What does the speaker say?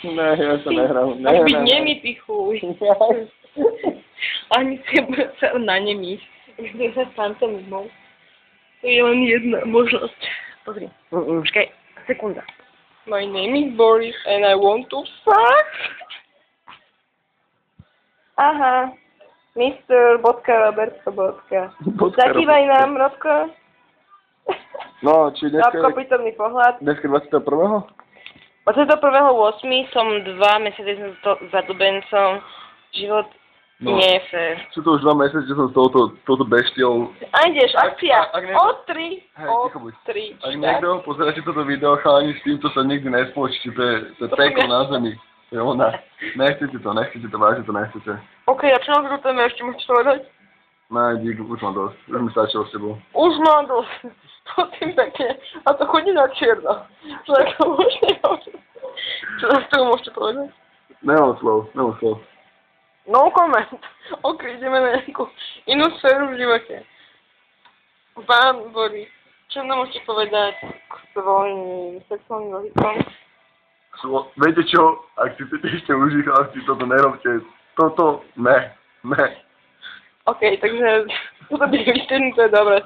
Ne, ja sa nehrám. Máš byť nemý, ty chuj. Ani si sa na nemý. Kde sa s pantomimou. To je len jedna možnosť. Pozri. Počkaj, sekunda. My name is Boris and I want to fuck. Aha. Mr. Robertko. Zakývaj nám, Rodko. No, či dneska... Rodko, prítomný pohľad. Dneska 21. 21.8. som 2 mesiace za dubencom. Život nie je fér. Sú to už 2 mesiace, že som s touto beštiou... A ideš, akcia. O 3. Ak niekto pozeráte toto video, chalani, s týmto sa nikdy nespoločíte, to je peklo na zemi. To je ona. Nechcete to, vážne to nechcete. OK, a čo na to téme ešte môžeš povedať? No, dík, už mám dosť. Už mi stačilo s tebou. Už mám dosť. Prosím pekne. A to chodí na čierno. Čo na to môžete hovoriť? Čo na to môžete povedať? Nemám slov. No comment. OK, ideme na nejakú inú sféru v živote. Pán Boris, čo nám môžete povedať k svojim sexuálnym jazykom? Viete čo? Ak si chcete ešte užiť, chlapci, toto nerobte. Toto ne. OK, takže toto by vyštený, to je dobré.